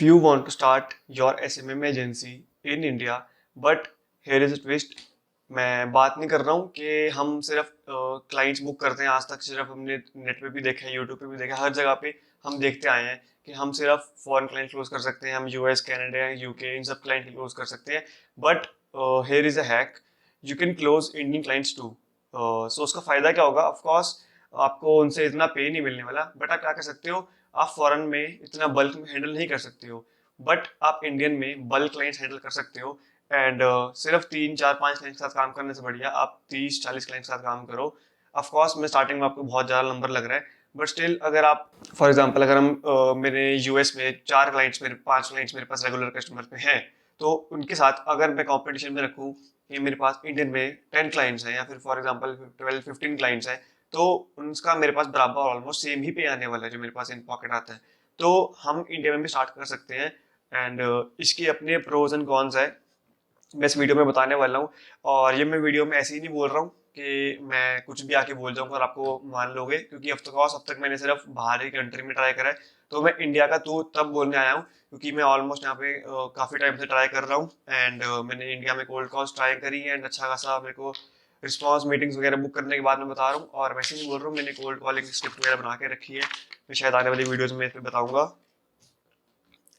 If you want to start your SMM agency in India, but here is a twist. मैं बात नहीं कर रहा हूँ कि हम सिर्फ क्लाइंट्स बुक करते हैं। आज तक सिर्फ हमने नेट पे भी देखा है, यूट्यूब पे भी देखा है, हर जगह पे हम देखते आए हैं कि हम सिर्फ फॉरेन क्लाइंट क्लोज कर सकते हैं, हम यूएस, कनाडा, यूके, इन सब क्लाइंट क्लोज कर सकते हैं। But here is a hack, you can close Indian clients too. So उसका फायदा क्या होगा? ऑफकोर्स आपको उनसे इतना पे नहीं मिलने वाला, बट आप क्या कर सकते हो, आप फॉरेन में इतना बल्क में हैंडल नहीं कर सकते हो, बट आप इंडियन में बल्क क्लाइंट्स हैंडल कर सकते हो। एंड सिर्फ 3 4 5 क्लाइंट के साथ काम करने से बढ़िया आप 30 40 क्लाइंट के साथ काम करो। ऑफकोर्स मैं स्टार्टिंग में आपको बहुत ज़्यादा नंबर लग रहा है, बट स्टिल अगर आप फॉर एग्जांपल अगर हम मेरे यूएस में 4 क्लाइंट्स, मेरे 5 क्लाइंट्स मेरे पास रेगुलर कस्टमर पे हैं, तो उनके साथ अगर मैं कंपटीशन में रखूँ कि मेरे पास इंडियन में 10 क्लाइंट्स हैं या फिर फॉर एग्जांपल 12 15 क्लाइंट्स हैं, तो उनका मेरे पास बराबर ऑलमोस्ट सेम ही पे आने वाला है जो मेरे पास इन पॉकेट आता है। तो हम इंडिया में भी स्टार्ट कर सकते हैं। एंड इसके अपने प्रोज एंड कॉन्स है, मैं इस वीडियो में बताने वाला हूँ। और ये मैं वीडियो में ऐसे ही नहीं बोल रहा हूँ कि मैं कुछ भी आके बोल जाऊँगा और आपको मान लोगे, क्योंकि अब तक मैंने सिर्फ बाहरी कंट्री में ट्राई करा है। तो मैं इंडिया का तो तब बोलने आया हूँ क्योंकि मैं ऑलमोस्ट यहाँ पे काफ़ी टाइम से ट्राई कर रहा हूँ। एंड मैंने इंडिया में कोल्ड कॉल्स ट्राई करी है एंड अच्छा खासा मेरे को रिस्पॉन्स, मीटिंग्स वगैरह बुक करने के बाद मैं बता रहा हूँ। और वैसे नहीं बोल रहा हूँ, मैंने कोल्ड कॉलिंग स्क्रिप्ट वगैरह बना के रखी है, मैं शायद आने वाली वीडियोज़ में इस पर बताऊँगा।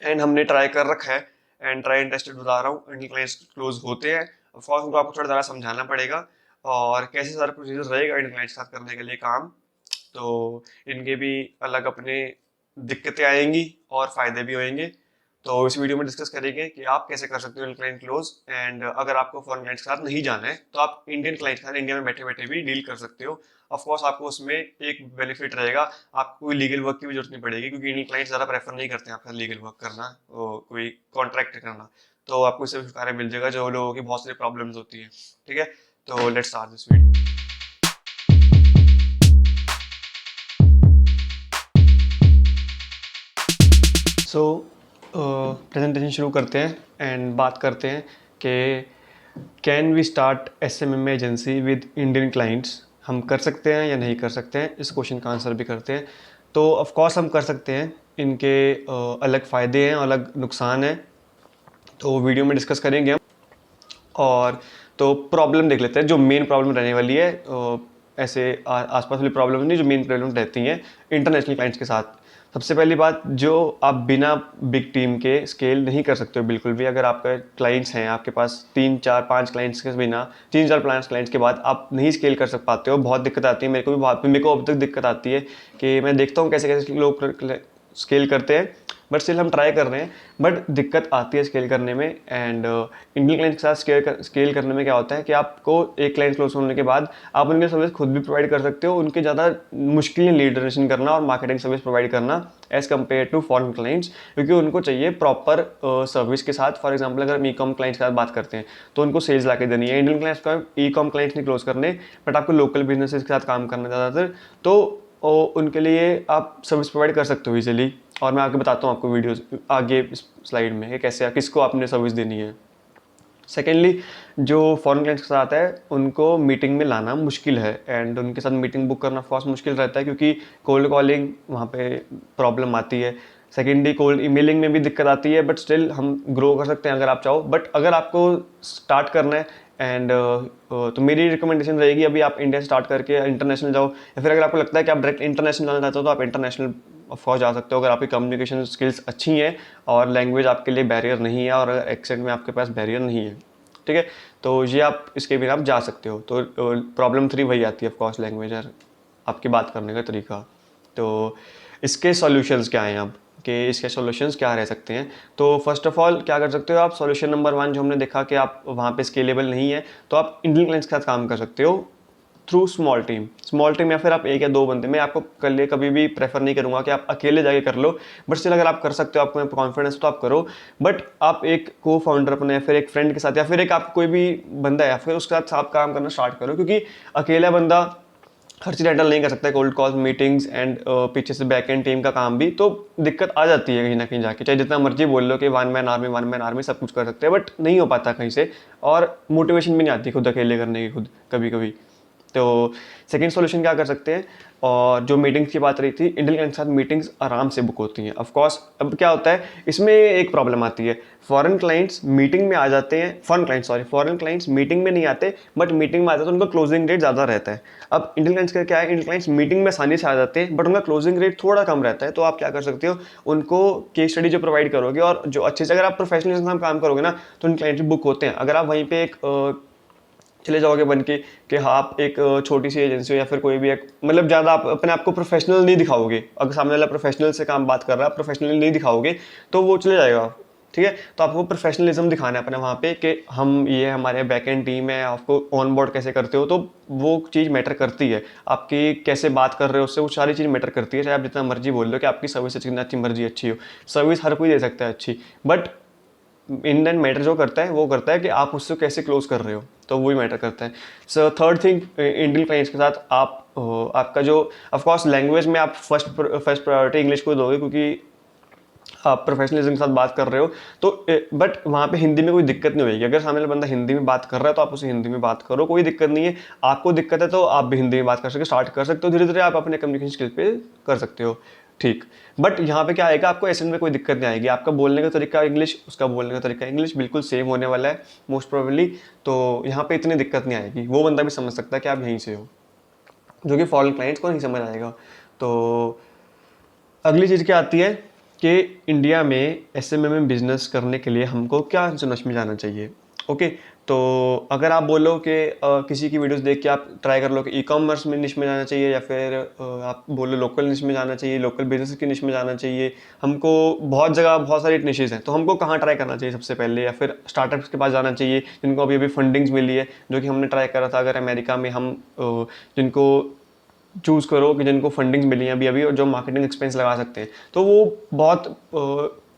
एंड हमने ट्राई कर रखा है एंड ट्राई एंड टेस्टेड बता रहा हूँ। इंडियन क्लाइंट्स क्लोज होते हैं। ऑफकोर्स उनको आपको थोड़ा ज़्यादा समझाना पड़ेगा और कैसे सारा प्रोसीजर रहेगा इंडियन क्लाइंट्स के साथ करने के लिए काम। तो इनके भी अलग अपने दिक्कतें आएंगी और फायदे भी होंगे। तो इस वीडियो में डिस्कस करेंगे कि आप कैसे कर सकते हो इंडियन क्लाइंट क्लोज। एंड अगर आपको फॉरेन क्लाइंट्स के साथ नहीं जाना है तो आप इंडियन क्लाइंट के साथ इंडिया में बैठे बैठे भी डील कर सकते हो। ऑफ कोर्स आपको उसमें एक बेनिफिट रहेगा, आपको कोई लीगल वर्क की भी जरूरत नहीं पड़ेगी, क्योंकि इंडियन क्लाइंट्स ज़्यादा प्रेफर नहीं करते हैं आपका लीगल वर्क करना, कोई कॉन्ट्रैक्ट करना। तो आपको इससे छुटकारा मिल जाएगा जो लोगों की बहुत सारी प्रॉब्लम्स होती है। ठीक है, तो let's start this video. So presentation शुरू करते हैं एंड बात करते हैं कि can we start SMM agency with Indian clients. हम कर सकते हैं या नहीं कर सकते हैं, इस क्वेश्चन का आंसर भी करते हैं। तो ऑफ कोर्स हम कर सकते हैं, इनके अलग फ़ायदे हैं, अलग नुकसान हैं, तो वीडियो में डिस्कस करेंगे हम। और तो प्रॉब्लम देख लेते हैं, जो मेन प्रॉब्लम रहने वाली है, ऐसे आसपास वाली प्रॉब्लम नहीं, जो मेन प्रॉब्लम रहती हैं इंटरनेशनल क्लाइंट्स के साथ। सबसे पहली बात, जो आप बिना बिग टीम के स्केल नहीं कर सकते हो बिल्कुल भी। अगर आपके क्लाइंट्स हैं, आपके पास 3 4 5 क्लाइंट्स के बिना, 3 4 5 क्लाइंट्स के बाद आप नहीं स्केल कर सक पाते हो, बहुत दिक्कत आती है। मेरे को अब तक दिक्कत आती है कि मैं देखता हूँ कैसे कैसे लोग स्केल करते हैं, बट स्टिल हम ट्राई कर रहे हैं, बट दिक्कत आती है स्केल करने में। एंड इंडियन क्लाइंट के साथ स्केल करने में क्या होता है कि आपको एक क्लाइंट क्लोज होने के बाद आप उनके सर्विस खुद भी प्रोवाइड कर सकते हो। उनके ज़्यादा मुश्किल है लीड जनरेशन करना और मार्केटिंग सर्विस प्रोवाइड करना as compare to foreign clients, क्योंकि उनको चाहिए प्रॉपर सर्विस के साथ। फॉर एग्जाम्पल अगर हम ई-कॉम क्लाइंट्स के साथ बात करते हैं तो उनको सेल्स ला के देनी है। इंडियन क्लाइंट्स का ई-कॉम क्लाइंट्स नहीं क्लोज करने, बट आपको लोकल बिजनेसेस के साथ काम करना ज़्यादातर, तो उनके लिए आप सर्विस प्रोवाइड कर सकते हो इजीली। और मैं आगे बताता हूँ आपको वीडियोस आगे इस स्लाइड में कि कैसे किसको आपने सर्विस देनी है। सेकेंडली, जो फॉरेन क्लाइंट्स के साथ है उनको मीटिंग में लाना मुश्किल है, एंड उनके साथ मीटिंग बुक करना फॉर्स मुश्किल रहता है, क्योंकि कोल्ड कॉलिंग वहाँ पे प्रॉब्लम आती है। सेकेंडली, कोल्ड ईमेलिंग में भी दिक्कत आती है, बट स्टिल हम ग्रो कर सकते हैं अगर आप चाहो। बट अगर आपको स्टार्ट करना है एंड तो मेरी रिकमेंडेशन रहेगी अभी आप इंडिया से स्टार्ट करके इंटरनेशनल जाओ, या फिर अगर आपको लगता है कि आप डायरेक्ट इंटरनेशनल जाना चाहते हो तो आप इंटरनेशनल ऑफकोर्स जा सकते हो, अगर आपकी कम्युनिकेशन स्किल्स अच्छी हैं और लैंग्वेज आपके लिए बैरियर नहीं है और अगर एक्सेंट में आपके पास बैरियर नहीं है। ठीक है, तो ये आप इसके बिना आप जा सकते हो। तो प्रॉब्लम 3 वही आती है ऑफकोर्स, लैंग्वेज और आपकी बात करने का तरीका। तो इसके सॉल्यूशंस क्या हैं अब, कि इसके सॉल्यूशंस क्या रह सकते हैं। तो फर्स्ट ऑफ ऑल क्या कर सकते हो आप, सॉल्यूशन नंबर 1 जो हमने देखा कि आप वहाँ पे स्केलेबल नहीं है, तो आप इंडियन क्लाइंट्स के साथ काम कर सकते हो थ्रू स्मॉल टीम, या फिर आप 1 या 2 बंदे। मैं आपको कर लिए कभी भी प्रेफर नहीं करूंगा कि आप अकेले जाके कर लो, बट स्टिल अगर आप कर सकते हो, आपको में कॉन्फिडेंस तो आप करो। बट आप एक को फाउंडर अपने, या फिर एक फ्रेंड के साथ, या फिर एक आप कोई भी बंदा है, या फिर उसके साथ आप काम करना स्टार्ट करो, क्योंकि अकेला बंदा हर चीज़ हैंडल नहीं कर सकता है, कोल्ड कॉल, मीटिंग्स एंड पीछे से बैक एंड टीम का काम भी, तो दिक्कत आ जाती है कहीं ना कहीं जाके। चाहे जितना मर्जी बोल लो कि वन मैन आर्मी सब कुछ कर सकते हैं, बट नहीं हो पाता कहीं से, और मोटिवेशन भी नहीं आती खुद अकेले करने की खुद कभी कभी। तो सेकंड सॉल्यूशन क्या कर सकते हैं, और जो मीटिंग्स की बात रही थी, इंडियन क्लाइंट के साथ मीटिंग्स आराम से बुक होती हैं। ऑफ कोर्स अब क्या होता है, इसमें एक प्रॉब्लम आती है, फॉरेन क्लाइंट्स मीटिंग में आ जाते हैं, फॉरेन क्लाइंट्स मीटिंग में नहीं आते, बट मीटिंग में आते हैं तो उनका क्लोजिंग रेट ज़्यादा रहता है। अब इंडियन क्लाइंट्स का क्या है, इंडियन क्लाइंट्स मीटिंग में आसानी से आ जाते हैं, बट उनका क्लोजिंग रेट थोड़ा कम रहता है। तो आप क्या कर सकते हो, उनको केस स्टडी जो प्रोवाइड करोगे, और जो अच्छे से अगर आप प्रोफेशनल के साथ काम करोगे ना, तो उन क्लाइंट्स बुक होते हैं। अगर आप वहीं पे एक चले जाओगे बन के कि हाँ आप एक छोटी सी एजेंसी हो, या फिर कोई भी एक मतलब ज़्यादा आप अपने आप को प्रोफेशनल नहीं दिखाओगे, अगर सामने वाला प्रोफेशनल से काम बात कर रहा है, प्रोफेशनल नहीं दिखाओगे तो वो चले जाएगा। ठीक है, तो आपको प्रोफेशनलिज्म दिखाना है अपने वहाँ पे कि हम ये हमारे बैकएंड टीम है, आपको ऑन बोर्ड कैसे करते हो, तो वो चीज़ मैटर करती है। आपकी कैसे बात कर रहे हो उससे वो सारी चीज़ मैटर करती है। चाहे आप जितना मर्जी बोल लो कि आपकी सर्विस जितनी अच्छी मर्जी अच्छी हो, सर्विस हर कोई दे सकता है अच्छी, बट इन एंड मैटर जो करता है वो करता है कि आप उससे कैसे क्लोज कर रहे हो, तो वही मैटर करता है। So third thing, Indian clients के साथ आप आपका जो ऑफ कोर्स लैंग्वेज में आप फर्स्ट प्रायोरिटी इंग्लिश को दोगे, क्योंकि आप प्रोफेशनलिज्म के साथ बात कर रहे हो। तो बट वहाँ पे हिंदी में कोई दिक्कत नहीं होगी। अगर सामने वाला बंदा हिंदी में बात कर रहा है तो आप उसे हिंदी में बात करो, कोई दिक्कत नहीं है। आपको दिक्कत है तो आप भी हिंदी में बात कर सकते, स्टार्ट कर सकते हो, धीरे धीरे आप अपने कम्युनिकेशन स्किल पे कर सकते हो। ठीक, बट यहाँ पे क्या आएगा, आपको एसेंट में कोई दिक्कत नहीं आएगी। आपका बोलने का तरीका इंग्लिश, उसका बोलने का तरीका इंग्लिश बिल्कुल सेम होने वाला है मोस्ट प्रोबेबली। तो यहाँ पे इतनी दिक्कत नहीं आएगी, वो बंदा भी समझ सकता है कि आप यहीं से हो, जो कि फॉरेन क्लाइंट्स को नहीं समझ आएगा। तो अगली चीज़ क्या आती है कि इंडिया में एसएमएम में बिजनेस करने के लिए हमको क्या निश में जाना चाहिए। ओके, तो अगर आप बोलो कि किसी की वीडियोस देख के आप ट्राई कर लो कि ई कॉमर्स में निश में जाना चाहिए, या फिर आप बोलो लोकल निश में जाना चाहिए, लोकल बिजनेस की निश में जाना चाहिए, हमको बहुत जगह बहुत सारी निशेज़ हैं, तो हमको कहाँ ट्राई करना चाहिए सबसे पहले, या फिर स्टार्टअप्स के पास जाना चाहिए जिनको अभी अभी फंडिंग्स मिली है, जो कि हमने ट्राई करा था। अगर अमेरिका में हम जिनको चूज़ करो कि जिनको फंडिंग्स मिली हैं अभी अभी, और जो मार्केटिंग एक्सपेंस लगा सकते हैं, तो वो बहुत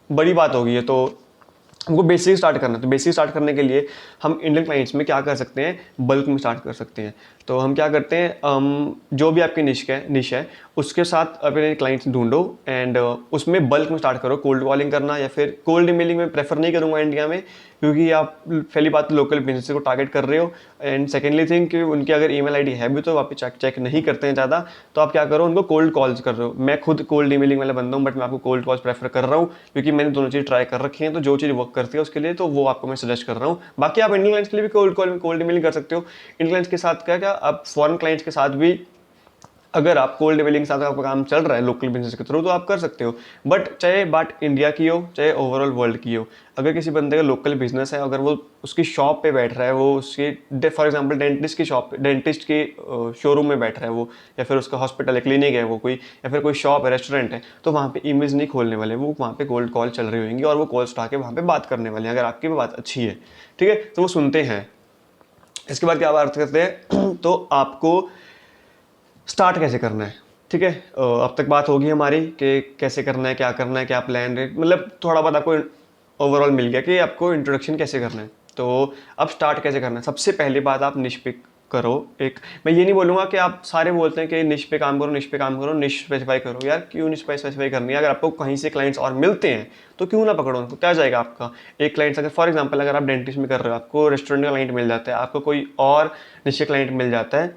बड़ी बात होगी है। तो हमको बेसिक स्टार्ट करना है। तो बेसिक स्टार्ट करने के लिए हम इंडियन क्लाइंट्स में क्या कर सकते हैं, बल्क में स्टार्ट कर सकते हैं। तो हम क्या करते हैं, जो भी आपकी निश है उसके साथ अपने क्लाइंट्स ढूंढो, एंड उसमें बल्क में स्टार्ट करो। कोल्ड कॉलिंग करना या फिर कोल्ड ईमेलिंग में प्रेफर नहीं करूँगा इंडिया में, क्योंकि आप पहली बात लोकल बिजनेस को टारगेट कर रहे हो, एंड सेकेंडली थिंग कि उनकी अगर ईमेल आईडी है भी तो आप चेक नहीं करते हैं ज़्यादा। तो आप क्या करो, उनको कोल्ड कॉल्स कर रहे हो। मैं खुद कोल्ड ईमेलिंग वाला बंदा हूँ, बट मैं आपको कोल्ड कॉल्स प्रेफर कर रहा हूँ, क्योंकि मैंने दोनों चीज़ ट्राई कर रखी हैं। तो जो चीज़ वर्क करती है उसके लिए तो वो आपको मैं सजेस्ट कर रहा हूँ। बाकी आप इंडियन क्लाइंट्स के लिए भी कोल्ड ईमेलिंग कर सकते हो। इंडियन क्लाइंट्स के साथ क्या आप फॉरेन क्लाइंट्स के साथ भी, अगर आप कोल्ड ईमेलिंग के साथ आपका काम चल रहा है लोकल बिजनेस के थ्रू, तो आप कर सकते हो। बट चाहे बात इंडिया की हो चाहे ओवरऑल वर्ल्ड की हो, अगर किसी बंदे का लोकल बिजनेस है, अगर वो उसकी शॉप पे बैठ रहा है, वो उसकी फॉर एग्जांपल डेंटिस्ट की शॉप, डेंटिस्ट की शोरूम में बैठ रहा है वो, या फिर उसका हॉस्पिटल है, क्लिनिक है वो कोई, या फिर कोई शॉप है, रेस्टोरेंट है, तो वहाँ पे ईमेल्स नहीं खोलने वाले, वो वहाँ पे कोल्ड कॉल चल रही होंगी, और वो कॉल्स उठा के वहाँ पे बात करने वाले हैं, अगर आपकी बात अच्छी है। ठीक है, तो वो सुनते हैं। इसके बाद क्या बात करते हैं तो आपको स्टार्ट कैसे करना है। ठीक है, अब तक बात होगी हमारी कि कैसे करना है, क्या प्लान है, मतलब थोड़ा बहुत आपको ओवरऑल मिल गया कि आपको इंट्रोडक्शन कैसे करना है। तो अब स्टार्ट कैसे करना है, सबसे पहली बात आप निश पिक करो। एक मैं ये नहीं बोलूँगा कि आप सारे बोलते हैं कि निश पे काम करो, निश पे काम करो, निश स्पेसिफाई करो। यार क्यों निश स्पेसिफाई करनी है, अगर आपको कहीं से क्लाइंट्स और मिलते हैं तो क्यों ना पकड़ो उनको, क्या जाएगा आपका एक क्लाइंट्स। अगर फॉर एग्जांपल अगर आप डेंटिस्ट में कर रहे हो, आपको रेस्टोरेंट का क्लाइंट मिल जाता है, आपको कोई और निश क्लाइंट मिल जाता है,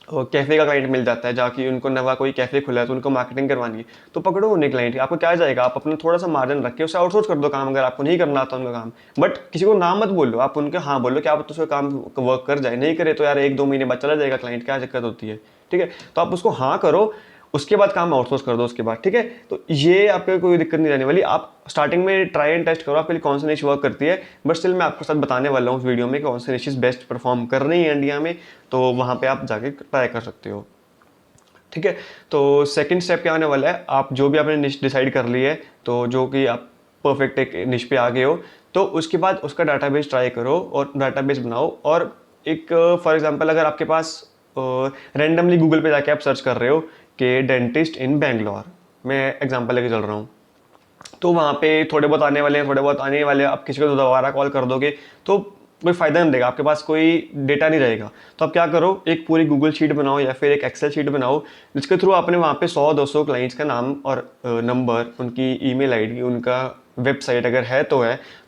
कैफ़े का क्लाइंट मिल जाता है, जाकि उनको नवा कोई कैफ़े खुला है तो उनको मार्केटिंग करवानी है, तो पकड़ो उन्हें क्लाइंट। आपको क्या जाएगा, आप अपना थोड़ा सा मार्जिन रख के उसे आउटसोर्स कर दो काम, अगर आपको नहीं करना आता उनका काम। बट किसी को नाम मत बोलो, आप उनके हाँ बोलो कि आप तो उसका काम वर्क कर जाए, नहीं करे तो यार 1-2 महीने बाद चला जाएगा क्लाइंट, क्या दिक्कत होती है। ठीक है, तो आप उसको हाँ करो, उसके बाद काम आउटसोर्स कर दो उसके बाद। ठीक है, तो ये आपको कोई दिक्कत नहीं रहने वाली। आप स्टार्टिंग में ट्राई एंड टेस्ट करो आपके लिए कौन सी निश वर्क करती है, बट स्टिल मैं आपको साथ बताने वाला हूँ उस वीडियो में कि कौन सी निशेस बेस्ट परफॉर्म कर रही है इंडिया में, तो वहाँ पे आप जाके ट्राई कर सकते हो। ठीक है, तो सेकंड स्टेप क्या आने वाला है, आप जो भी आपने निश डिसाइड कर ली है, तो जो कि आप परफेक्ट एक निश पे आ गए हो, तो उसके बाद उसका डाटाबेस ट्राई करो और डाटाबेस बनाओ। और एक फॉर एग्जांपल अगर आपके पास रैंडमली गूगल पे जाके आप सर्च कर रहे हो कि डेंटिस्ट इन बेंगलोर, मैं एग्जांपल लेके चल रहा हूँ, तो वहाँ पे थोड़े बहुत आने वाले हैं, थोड़े बहुत आने वाले हैं। आप किसी को दोबारा कॉल कर दोगे तो कोई फ़ायदा नहीं देगा, आपके पास कोई डेटा नहीं रहेगा। तो आप क्या करो, एक पूरी गूगल शीट बनाओ या फिर एक एक्सेल शीट बनाओ, जिसके थ्रू आपने वहाँ पे 100-200 क्लाइंट्स का नाम और नंबर, उनकी ईमेल आईडी, उनका वेबसाइट अगर है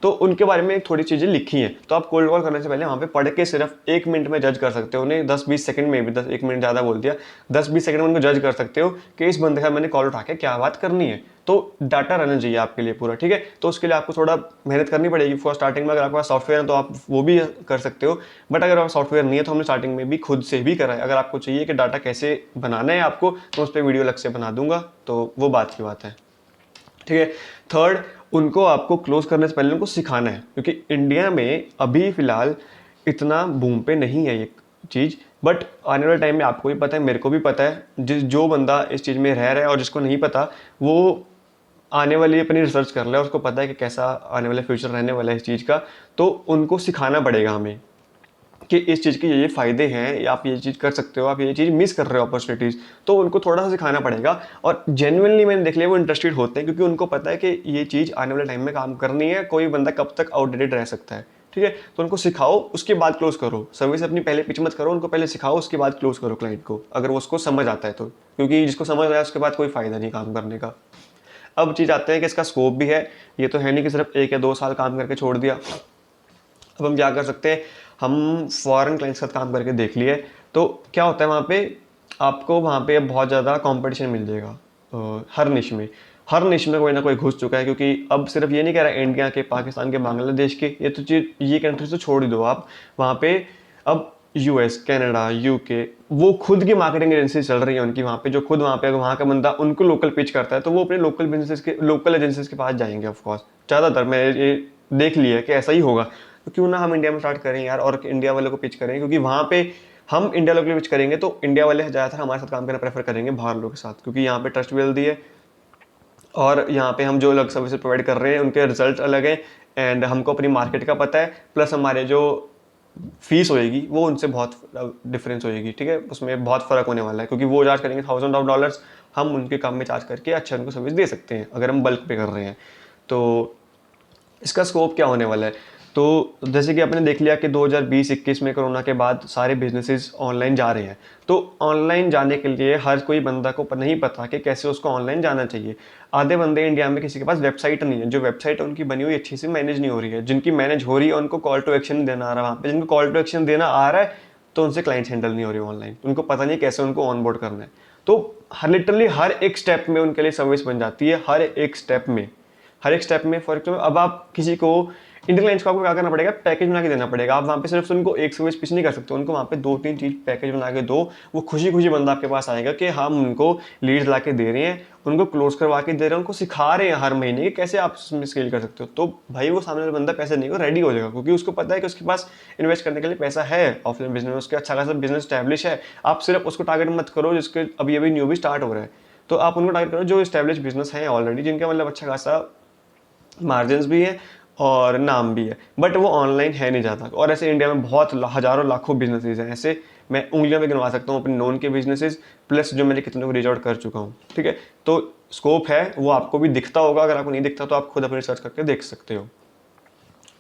तो उनके बारे में थोड़ी चीज़ें लिखी हैं। तो आप कोल्ड कॉल करने से पहले वहाँ पे पढ़ के सिर्फ 1 मिनट में जज कर सकते हो, उन्हें 10-20 सेकंड में भी, 1 मिनट ज़्यादा बोल दिया, 10-20 सेकंड में उनको जज कर सकते हो कि इस बंदे का मैंने कॉल उठा के क्या बात करनी है। तो डाटा रहना चाहिए आपके लिए पूरा, ठीक है। तो उसके लिए आपको थोड़ा मेहनत करनी पड़ेगी फॉर स्टार्टिंग में। अगर आपके पास सॉफ्टवेयर है तो आप वो भी कर सकते हो, बट अगर आप सॉफ्टवेयर नहीं है तो हमने स्टार्टिंग में भी खुद से भी करा है। अगर आपको चाहिए कि डाटा कैसे बनाना है आपको, तो उस पर वीडियो अलग से बना दूंगा, तो वो बात की बात है, ठीक है। थर्ड, उनको आपको क्लोज करने से पहले उनको सिखाना है, क्योंकि इंडिया में अभी फिलहाल इतना बूम पे नहीं है ये चीज़, बट आने वाले टाइम में आपको भी पता है, मेरे को भी पता है, जो बंदा इस चीज़ में रह रहा है और जिसको नहीं पता, वो आने वाली अपनी रिसर्च कर ले, उसको पता है कि कैसा आने वाला फ्यूचर रहने वाला है इस चीज़ का, तो उनको सिखाना पड़ेगा हमें कि इस चीज़ के ये फ़ायदे हैं, या आप ये चीज़ कर सकते हो, आप ये चीज़ मिस कर रहे हो अपॉर्चुनिटीज़, तो उनको थोड़ा सा सिखाना पड़ेगा। और जेन्युइनली मैंने देख लिया वो इंटरेस्टेड होते हैं, क्योंकि उनको पता है कि ये चीज़ आने वाले टाइम में काम करनी है, कोई बंदा कब तक आउटडेटेड रह सकता है, ठीक है। तो उनको सिखाओ, उसके बाद क्लोज करो। सर्विस अपनी पहले पिच मत करो, उनको पहले सिखाओ, उसके बाद क्लोज करो क्लाइंट को, अगर वो उसको समझ आता है तो, क्योंकि जिसको समझ आया उसके बाद कोई फ़ायदा नहीं काम करने का। अब चीज़ आते हैं कि इसका स्कोप भी है, ये तो है नहीं कि सिर्फ 1 या 2 साल काम करके छोड़ दिया। अब हम क्या कर सकते हैं, हम फॉरेन क्लाइंट्स के साथ काम करके देख लिए, तो क्या होता है वहाँ पे, आपको वहाँ पे बहुत ज़्यादा कंपटीशन मिल जाएगा। हर निश में कोई ना कोई घुस चुका है, क्योंकि अब सिर्फ ये नहीं कह रहा इंडिया के, पाकिस्तान के, बांग्लादेश के, ये तो चीज़, ये कंट्रीज तो छोड़ ही दो आप। वहाँ पे अब यूएस, कनाडा, यूके, वो खुद की मार्केटिंग एजेंसी चल रही है उनकी वहाँ पे, जो खुद वहाँ पे वहाँ का बंदा उनको लोकल पिच करता है, तो वो अपने लोकल बिजनेसेस के, लोकल एजेंसीज के पास जाएंगे ऑफकोर्स। ज़्यादातर मैं ये देख लिया कि ऐसा ही होगा। तो क्यों ना हम इंडिया में स्टार्ट करें यार, और इंडिया वालों को पिच करें, क्योंकि वहाँ पे हम इंडिया लोग पिच करेंगे तो इंडिया वाले ज़्यादातर हमारे साथ काम करना प्रेफर करेंगे बाहर लोगों के साथ, क्योंकि यहाँ पे ट्रस्ट भी जल्दी है, और यहाँ पे हम जो अलग सर्विस प्रोवाइड कर रहे हैं उनके रिजल्ट अलग हैं, एंड हमको अपनी मार्केट का पता है, प्लस हमारे जो फीस होएगी वो उनसे बहुत डिफरेंस होएगी, ठीक है। उसमें बहुत फ़र्क होने वाला है, क्योंकि वो चार्ज करेंगे $1000, हम उनके काम में चार्ज करके अच्छा उनको सर्विस दे सकते हैं अगर हम बल्क पे कर रहे हैं। तो इसका स्कोप क्या होने वाला है, तो जैसे कि आपने देख लिया कि 2020-21 में कोरोना के बाद सारे बिजनेसेस ऑनलाइन जा रहे हैं, तो ऑनलाइन जाने के लिए हर कोई बंदा को नहीं पता कि कैसे उसको ऑनलाइन जाना चाहिए। आधे बंदे इंडिया में किसी के पास वेबसाइट नहीं है, जो वेबसाइट उनकी बनी हुई अच्छी से मैनेज नहीं हो रही है, जिनकी मैनेज हो रही है उनको कॉल टू एक्शन देना आ रहा है वहाँ पे, जिनको कॉल टू एक्शन देना आ रहा है तो उनसे क्लाइंट्स हैंडल नहीं हो रही ऑनलाइन, उनको पता नहीं कैसे उनको ऑनबोर्ड करना है। तो लिटरली हर एक स्टेप में उनके लिए सर्विस बन जाती है, हर एक स्टेप में। फॉर एग्जाम्पल अब आप किसी को इंडियन क्लाइंट्स को आपको क्या करना पड़ेगा, पैकेज बना के देना पड़ेगा। आप वहाँ पे सिर्फ उनको एक सर्विस पिच नहीं कर सकते, उनको वहाँ पे 2-3 चीज़ पैकेज बना के दो, वो खुशी खुशी बंदा आपके पास आएगा कि हम उनको लीड्स ला के दे रहे हैं, उनको क्लोज करवा के दे रहे हैं, उनको सिखा रहे हैं हर महीने कि कैसे आप उसमें स्केल कर सकते हो। तो भाई वो सामने वाला बंदा पैसे नहीं को रेडी हो जाएगा, क्योंकि उसको पता है कि उसके पास इन्वेस्ट करने के लिए पैसा है, ऑफलाइन बिजनेस में उसके अच्छा खासा बिजनेस स्टैब्लिश है। आप सिर्फ उसको टारगेट मत करो जिसके अभी अभी न्यू भी स्टार्ट हो रहा है, तो आप उनको टारगेट करो जो स्टैब्लिश बिजनेस है ऑलरेडी, जिनका मतलब अच्छा खासा मार्जिन भी है और नाम भी है, बट वो ऑनलाइन है नहीं ज़्यादा। और ऐसे इंडिया में बहुत हज़ारों लाखों बिजनेसेस हैं, ऐसे मैं उंगलियों में गिनवा सकता हूँ अपने नोन के बिजनेसेस, प्लस जो मैंने कितने को रीच आउट कर चुका हूँ, ठीक है। तो स्कोप है, वो आपको भी दिखता होगा, अगर आपको नहीं दिखता तो आप खुद अपनी रिसर्च करके देख सकते हो।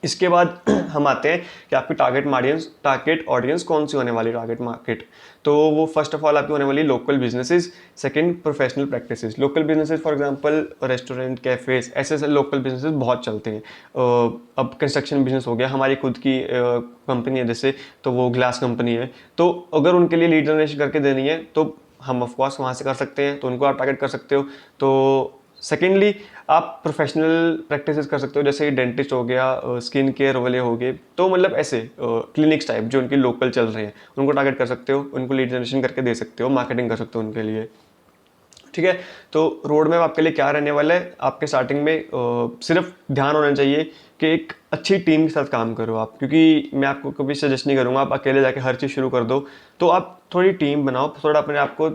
इसके बाद हम आते हैं कि आपकी टारगेट ऑडियंस कौन सी होने वाली, टारगेट मार्केट। तो वो फर्स्ट ऑफ ऑल आपकी होने वाली local businesses, second professional practices. Local businesses for example restaurant, cafes, ऐसे लोकल बिजनेसेस बहुत चलते हैं। अब कंस्ट्रक्शन बिजनेस हो गया, हमारी खुद की कंपनी है जैसे, तो वो ग्लास कंपनी है, तो अगर उनके लिए लीड जनरेशन करके देनी है तो हम ऑफकोर्स वहाँ से कर सकते हैं, तो उनको आप टारगेट कर सकते हो। तो सेकेंडली आप प्रोफेशनल प्रैक्टिसेस कर सकते हो, जैसे डेंटिस्ट हो गया, स्किन केयर वाले हो गए, तो मतलब ऐसे क्लिनिक्स टाइप जो उनकी लोकल चल रहे हैं उनको टारगेट कर सकते हो, उनको लीड जनरेशन करके दे सकते हो, मार्केटिंग कर सकते हो उनके लिए, ठीक है। तो रोड मैप आपके लिए क्या रहने वाला है, आपके स्टार्टिंग में सिर्फ ध्यान होना चाहिए कि एक अच्छी टीम के साथ काम करो आप, क्योंकि मैं आपको कभी सजेस्ट नहीं करूँगा आप अकेले जाके हर चीज़ शुरू कर दो। तो आप थोड़ी टीम बनाओ, थोड़ा अपने आप को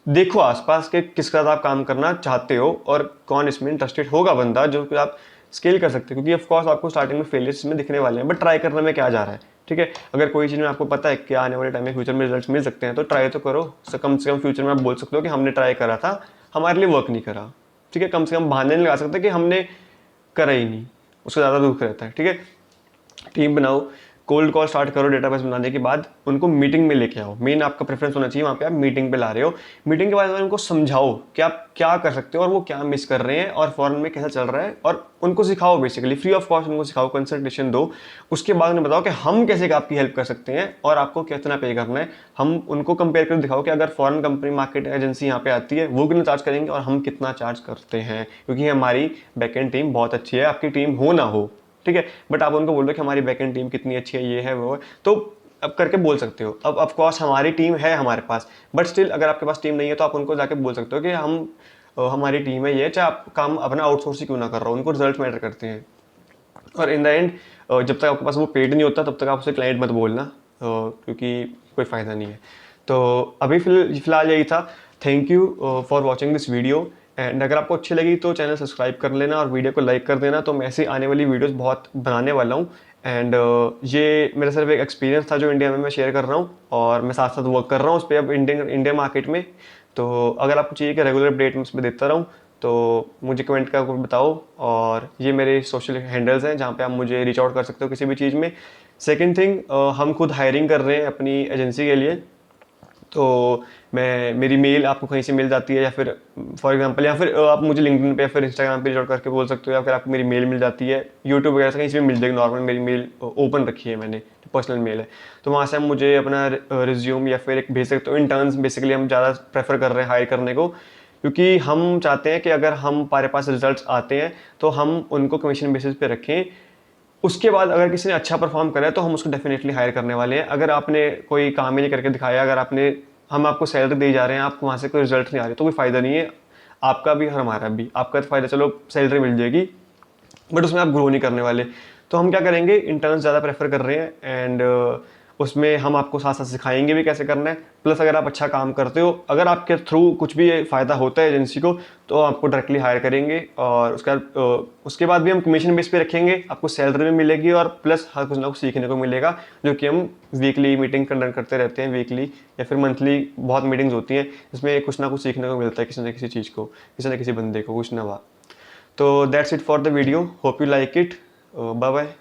देखो आसपास के किसके साथ आप काम करना चाहते हो और कौन इसमें इंटरेस्टेड होगा बंदा जो कि आप स्केल कर सकते हो, क्योंकि ऑफकोर्स आपको स्टार्टिंग में फेलियर्स में दिखने वाले हैं, बट ट्राई करने में क्या जा रहा है, ठीक है। अगर कोई चीज़ में आपको पता है कि आने वाले टाइम में फ्यूचर में रिजल्ट्स मिल सकते हैं तो ट्राई तो करो, से कम फ्यूचर में आप बोल सकते हो कि हमने ट्राई करा था, हमारे लिए वर्क नहीं करा, ठीक है। कम से कम बहाने नहीं लगा सकते कि हमने करा ही नहीं, उसका ज़्यादा दुख रहता है, ठीक है। टीम बनाओ, कोल्ड कॉल स्टार्ट करो डेटाबेस बनाने के बाद, उनको मीटिंग में लेके आओ। मेन आपका प्रेफरेंस होना चाहिए वहाँ पे आप मीटिंग पे ला रहे हो। मीटिंग के बाद उनको समझाओ कि आप क्या कर सकते हो और वो क्या मिस कर रहे हैं और फॉरेन में कैसा चल रहा है, और उनको सिखाओ बेसिकली फ्री ऑफ कॉस्ट, उनको सिखाओ, कंसल्टेशन दो। उसके बाद उन्हें बताओ कि हम कैसे आपकी हेल्प कर सकते हैं और आपको कितना पे करना है। हम उनको कंपेयर कर दिखाओ कि अगर फॉरेन कंपनी मार्केट एजेंसी यहाँ पे आती है वो कितना चार्ज करेंगे और हम कितना चार्ज करते हैं, क्योंकि हमारी बैकएंड टीम बहुत अच्छी है, आपकी टीम हो ना हो, ठीक है, बट आप उनको बोल दो कि हमारी बैकएंड टीम कितनी अच्छी है, ये है वो है, तो अब करके बोल सकते हो। अब ऑफ कोर्स हमारी टीम है हमारे पास, बट स्टिल अगर आपके पास टीम नहीं है तो आप उनको जाके बोल सकते हो कि हमारी टीम है ये, चाहे आप काम अपना आउटसोर्स ही क्यों ना कर रहा हो, उनको रिजल्ट मैटर करते हैं। और इन द एंड जब तक आपके पास वो पेड नहीं होता तब तक आप उसे क्लाइंट मत बोलना, क्योंकि कोई फ़ायदा नहीं है। तो अभी फिलहाल यही था। Thank you for watching this video, and अगर आपको अच्छी लगी तो चैनल सब्सक्राइब कर लेना और वीडियो को लाइक कर देना। तो मैं ऐसे आने वाली वीडियोस बहुत बनाने वाला हूँ, एंड ये मेरा सिर्फ एक एक्सपीरियंस था जो इंडिया में मैं शेयर कर रहा हूँ, और मैं साथ साथ वर्क कर रहा हूँ उस पर अब इंडिया मार्केट में। तो अगर आपको चाहिए कि रेगुलर अपडेट मैं उस पर देता रहूँ तो मुझे कमेंट करके बताओ, और ये मेरे सोशल हैंडल्स हैं जहाँ पे आप मुझे रीच आउट कर सकते हो किसी भी चीज़ में। सेकंड थिंग, हम खुद हायरिंग कर रहे हैं अपनी एजेंसी के लिए, तो मेरी मेल आपको कहीं से मिल जाती है, या फिर फॉर एग्जांपल, या फिर आप मुझे लिंक्डइन पे या फिर इंस्टाग्राम पे रीच आउट करके बोल सकते हो, या फिर आपको मेरी मेल मिल जाती है यूट्यूब वगैरह से कहीं से भी मिल जाएगी। नॉर्मल मेरी मेल ओपन रखी है मैंने, पर्सनल मेल है, तो वहाँ से हम मुझे अपना रिज्यूम या फिर एक भेज सकते हो। इंटर्न्स बेसिकली हम ज़्यादा प्रेफर कर रहे हैं हायर करने को, क्योंकि हम चाहते हैं कि अगर हमारे पास रिजल्ट्स आते हैं तो हम उनको कमीशन बेसिस पे रखें। उसके बाद अगर किसी ने अच्छा परफॉर्म करा है तो हम उसको डेफिनेटली हायर करने वाले हैं। अगर आपने कोई काम ही नहीं करके दिखाया, अगर हम आपको सैलरी दे जा रहे हैं, आपको वहाँ से कोई रिजल्ट नहीं आ रही, तो कोई फ़ायदा नहीं है आपका भी और हमारा भी। आपका तो फ़ायदा, चलो सैलरी मिल जाएगी, बट उसमें आप ग्रो नहीं करने वाले। तो हम क्या करेंगे, इंटर्न्स ज़्यादा प्रेफर कर रहे हैं, एंड उसमें हम आपको साथ साथ सिखाएंगे भी कैसे करना है। प्लस अगर आप अच्छा काम करते हो, अगर आपके थ्रू कुछ भी फ़ायदा होता है एजेंसी को, तो आपको डायरेक्टली हायर करेंगे, और उसके बाद भी हम कमीशन बेस पे रखेंगे, आपको सैलरी भी मिलेगी और प्लस हर कुछ ना कुछ सीखने को मिलेगा, जो कि हम वीकली मीटिंग कंडक्ट करते रहते हैं, वीकली या फिर मंथली बहुत मीटिंग्स होती हैं, इसमें कुछ ना कुछ सीखने को मिलता है किसी न किसी चीज़ को, किसी न किसी बंदे को कुछ ना। तो that's it for the video, hope you like it, bye bye.